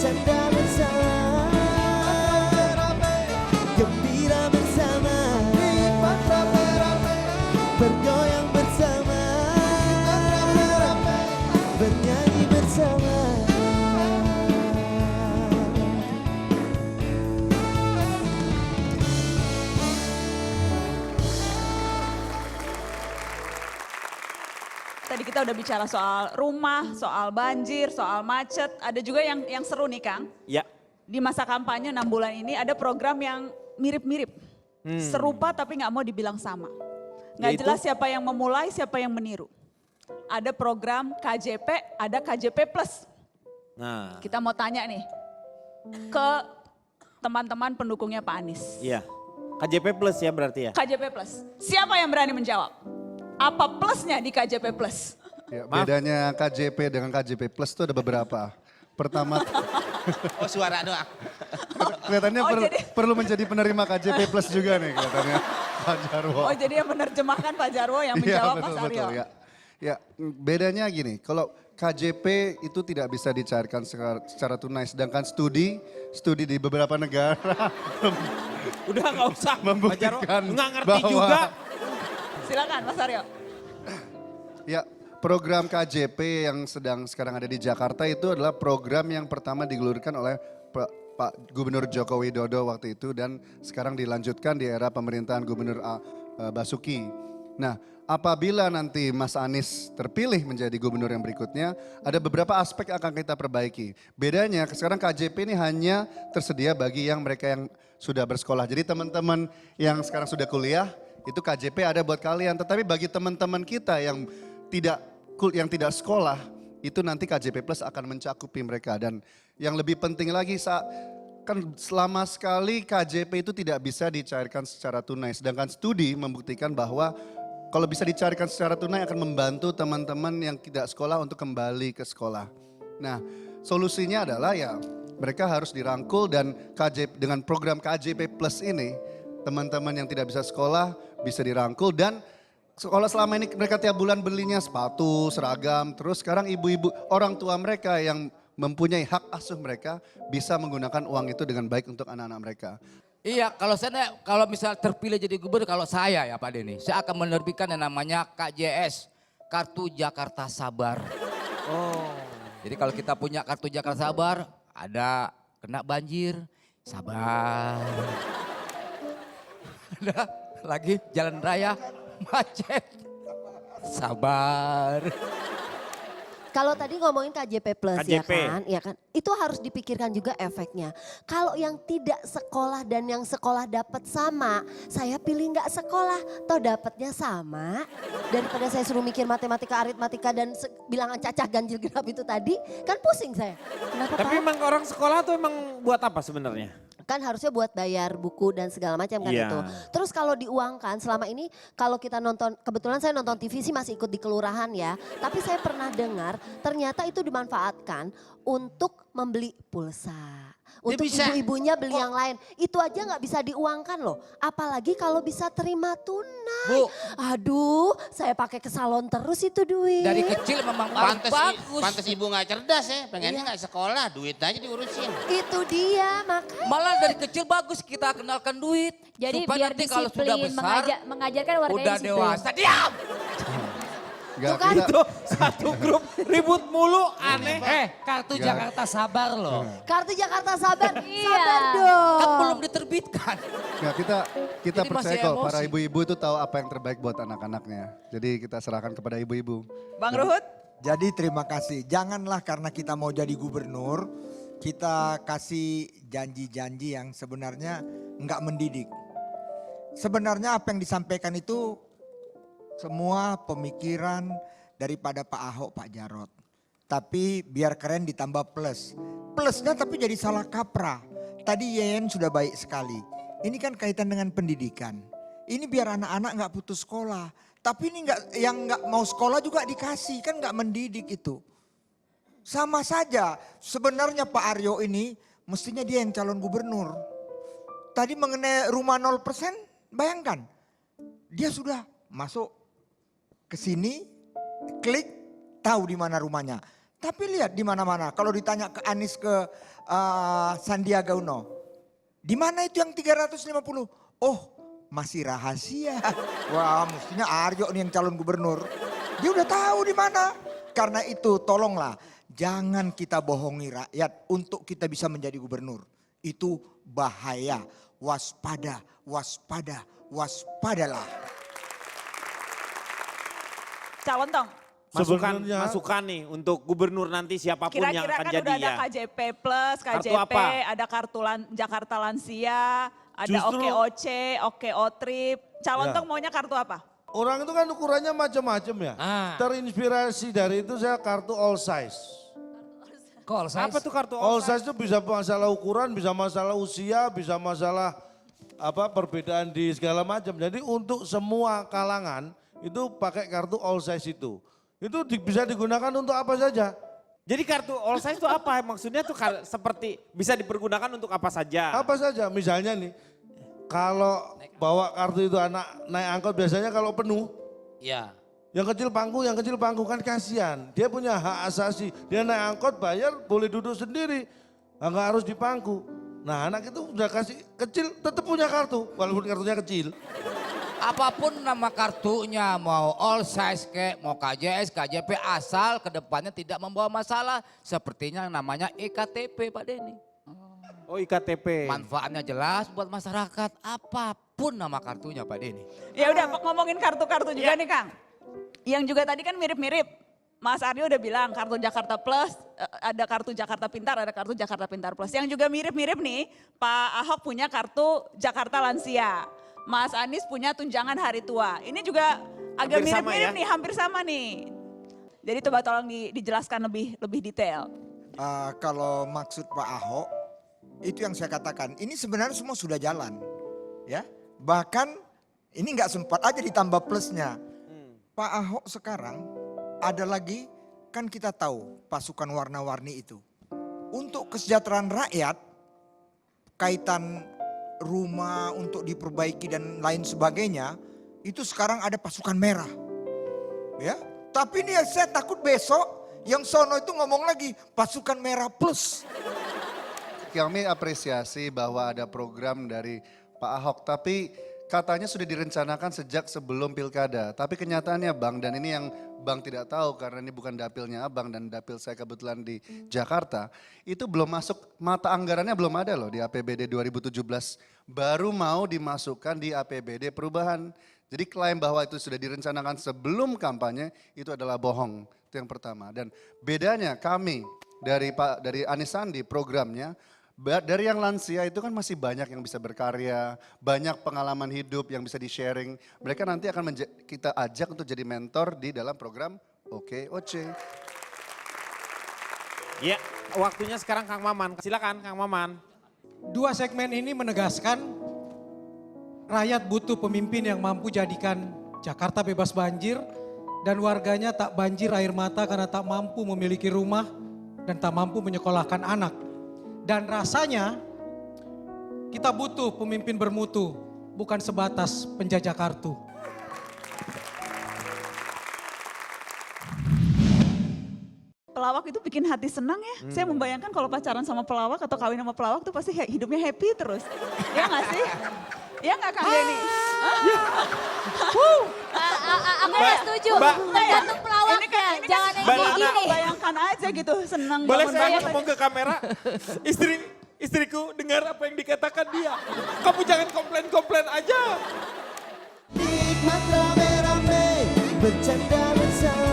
bercanda bersama, gembira bersama, bergoyang bersama, bernyanyi bersama. Tadi kita udah bicara soal rumah, soal banjir, soal macet. Ada juga yang seru nih Kang. Ya. Di masa kampanye 6 bulan ini ada program yang mirip-mirip. Serupa tapi nggak mau dibilang sama. Nggak Yaitu? jelas siapa yang memulai, siapa yang meniru. Ada program KJP, ada KJP Plus. Nah, Kita mau tanya nih ke teman-teman pendukungnya Pak Anies. iya. KJP Plus ya berarti ya? KJP Plus, siapa yang berani menjawab? Apa plusnya di KJP Plus? Ya, bedanya KJP dengan KJP Plus itu ada beberapa. Pertama, Oh suara doang. kelihatannya Oh, perlu menjadi penerima KJP Plus juga nih kelihatannya Pak Jarwo. Oh jadi yang menerjemahkan Pak Jarwo yang Iya, menjawab betul, Mas Aryo. betul, ya. Ya, bedanya gini, kalau KJP itu tidak bisa dicairkan secara tunai, sedangkan studi di beberapa negara Udah nggak usah. Pak Jarwo membuktikan nggak ngerti bahwa juga. Silakan Mas Aryo. ya program KJP yang sekarang ada di Jakarta itu adalah program yang pertama digelurkan oleh Pak Gubernur Joko Widodo waktu itu dan sekarang dilanjutkan di era pemerintahan Gubernur Basuki. Nah, apabila nanti Mas Anies terpilih menjadi gubernur yang berikutnya, ada beberapa aspek yang akan kita perbaiki. Bedanya sekarang KJP ini hanya tersedia bagi mereka yang sudah bersekolah. Jadi teman-teman yang sekarang sudah kuliah, itu KJP ada buat kalian. Tetapi bagi teman-teman kita yang tidak sekolah, itu nanti KJP Plus akan mencakupi mereka. Dan yang lebih penting lagi, kan selama sekali KJP itu tidak bisa dicairkan secara tunai. Sedangkan studi membuktikan bahwa kalau bisa dicairkan secara tunai akan membantu teman-teman yang tidak sekolah untuk kembali ke sekolah. Nah, solusinya adalah ya mereka harus dirangkul dan dengan program KJP Plus ini, teman-teman yang tidak bisa sekolah bisa dirangkul dan sekolah selama ini mereka tiap bulan belinya sepatu, seragam, terus sekarang ibu-ibu orang tua mereka yang mempunyai hak asuh mereka bisa menggunakan uang itu dengan baik untuk anak-anak mereka. Iya, kalau misal terpilih jadi gubernur, kalau saya ya Pak Denny, saya akan menerbitkan yang namanya KJS, Kartu Jakarta Sabar. Oh. Jadi kalau kita punya Kartu Jakarta Sabar, ada kena banjir, sabar. Ada lagi jalan raya, macet, sabar. Kalau tadi ngomongin KJP Plus KJP. ya kan, itu harus dipikirkan juga efeknya. Kalau yang tidak sekolah dan yang sekolah dapat sama, saya pilih nggak sekolah, toh dapatnya sama. Daripada saya suruh mikir matematika, aritmatika dan bilangan cacah ganjil genap itu tadi, kan pusing saya. Kenapa Tapi Pak? emang orang sekolah tuh emang buat apa sebenarnya? Kan harusnya buat bayar buku dan segala macam kan Iya. itu. Terus kalau diuangkan selama ini kalau kita nonton, kebetulan saya nonton TV sih masih ikut di kelurahan ya. Tapi saya pernah dengar ternyata itu dimanfaatkan untuk membeli pulsa. Untuk bisa. ibu-ibunya beli yang lain. Itu aja nggak bisa diuangkan loh. Apalagi kalau bisa terima tunai. Bu. Aduh, saya pakai ke salon terus itu duit. Dari kecil memang bagus. Pantes ibu nggak cerdas ya, pengennya nggak sekolah, duit aja diurusin. Itu dia makanya. Malah dari kecil bagus kita kenalkan duit. Jadi supaya biar nanti kalau sudah disiplin, besar, mengajarkan warganya udah disiplin. dewasa, diam! Enggak, Bukan. kita, Tuh satu grup ribut mulu aneh. Kartu Jakarta Sabar loh. Kartu Jakarta Sabar, Iya. sabar dong. Kan belum diterbitkan. enggak, kita Jadi percaya masih kok emosi. para ibu-ibu itu tahu apa yang terbaik buat anak-anaknya. Jadi kita serahkan kepada ibu-ibu. Bang Ruhut? Jadi terima kasih. Janganlah karena kita mau jadi gubernur, kita kasih janji-janji yang sebenarnya enggak mendidik. Sebenarnya apa yang disampaikan itu semua pemikiran daripada Pak Ahok, Pak Jarot. Tapi biar keren ditambah plus. Plusnya tapi jadi salah kaprah. Tadi Yen sudah baik sekali. Ini kan kaitan dengan pendidikan. Ini biar anak-anak nggak putus sekolah. Tapi ini yang nggak mau sekolah juga dikasih, kan nggak mendidik itu. Sama saja, sebenarnya Pak Aryo ini mestinya dia yang calon gubernur. Tadi mengenai rumah 0%, bayangkan. Dia sudah masuk ke sini, klik, tahu di mana rumahnya. Tapi lihat di mana-mana. Kalau ditanya ke Anies, ke Sandiaga Uno, di mana itu yang 350? Oh, masih rahasia. Wah, mestinya Aryo nih yang calon gubernur. Dia udah tahu di mana. Karena itu tolonglah, jangan kita bohongi rakyat untuk kita bisa menjadi gubernur. Itu bahaya. Waspada, waspada, waspadalah. Calon Tong, Masukan nih untuk gubernur nanti siapapun yang kira-kira akan kan jadi udah ada ya. KJP Plus, KJP, apa? ada kartu Jakarta Lansia, ada Justru- OKOC, OKO Trip. Calon Ya. Tong maunya kartu apa? Orang itu kan ukurannya macam-macam ya. Terinspirasi dari itu saya kartu all size. Call size. Apa tuh kartu All all size itu bisa masalah ukuran, bisa masalah usia, bisa masalah perbedaan di segala macam. Jadi untuk semua kalangan itu pakai kartu all size itu. Itu bisa digunakan untuk apa saja. Jadi kartu all size itu apa? Maksudnya tuh seperti bisa dipergunakan untuk apa saja. Apa saja, misalnya nih, kalau bawa kartu itu anak naik angkot biasanya kalau penuh, Iya. yang kecil pangku kan kasihan. Dia punya hak asasi, dia naik angkot bayar boleh duduk sendiri, nggak harus di pangku. Nah anak itu udah kasih kecil tetap punya kartu, walaupun kartunya kecil. Apapun nama kartunya, mau all size kek, mau KJS, KJP, asal kedepannya tidak membawa masalah. Sepertinya namanya EKTP Pak Denny. Oh IKTP. Manfaatnya jelas buat masyarakat, apapun nama kartunya Pak Denny. Ya udah ngomongin kartu-kartu juga nih Kang. Yang juga tadi kan mirip-mirip. Mas Aryo udah bilang kartu Jakarta Plus, ada kartu Jakarta Pintar, ada kartu Jakarta Pintar Plus. Yang juga mirip-mirip nih, Pak Ahok punya kartu Jakarta Lansia. Mas Anies punya tunjangan hari tua. Ini juga agak Hampir sama mirip-mirip ya? nih, hampir sama nih. Jadi coba tolong dijelaskan lebih detail. Kalau maksud Pak Ahok, itu yang saya katakan. Ini sebenarnya semua sudah jalan, ya. Bahkan ini nggak sempat aja ditambah plusnya. Pak Ahok sekarang ada lagi, kan kita tahu pasukan warna-warni itu. Untuk kesejahteraan rakyat, kaitan rumah untuk diperbaiki dan lain sebagainya, itu sekarang ada pasukan merah. Ya, tapi nih saya takut besok yang sono itu ngomong lagi pasukan merah plus. Kami apresiasi bahwa ada program dari Pak Ahok, tapi katanya sudah direncanakan sejak sebelum pilkada. Tapi kenyataannya Bang, dan ini yang Bang tidak tahu karena ini bukan dapilnya Abang dan dapil saya kebetulan di Jakarta. Itu belum masuk, mata anggarannya belum ada loh di APBD 2017. Baru mau dimasukkan di APBD perubahan. Jadi klaim bahwa itu sudah direncanakan sebelum kampanye itu adalah bohong. Itu yang pertama. Dan bedanya kami dari Anies Sandi programnya, dari yang lansia itu kan masih banyak yang bisa berkarya, banyak pengalaman hidup yang bisa di-sharing. Mereka nanti akan kita ajak untuk jadi mentor di dalam program OKOC. Ya, waktunya sekarang Kang Maman. Silakan Kang Maman. Dua segmen ini menegaskan rakyat butuh pemimpin yang mampu jadikan Jakarta bebas banjir dan warganya tak banjir air mata karena tak mampu memiliki rumah dan tak mampu menyekolahkan anak. Dan rasanya kita butuh pemimpin bermutu, bukan sebatas penjajah kartu. Pelawak itu bikin hati senang ya. Saya membayangkan kalau pacaran sama pelawak atau kawin sama pelawak tuh pasti hidupnya happy terus. Ya nggak sih? Ya nggak Kang Denny? Aku nggak setuju. Tergantung pelawaknya. Jangan yang kayak gini. Bayangkan aja gitu senang. Boleh bangun saya bangun ngomong ke kamera? Istriku dengar apa yang dikatakan dia. Kamu jangan komplain-komplain aja. Nikmat rame-rame bercanda bersama.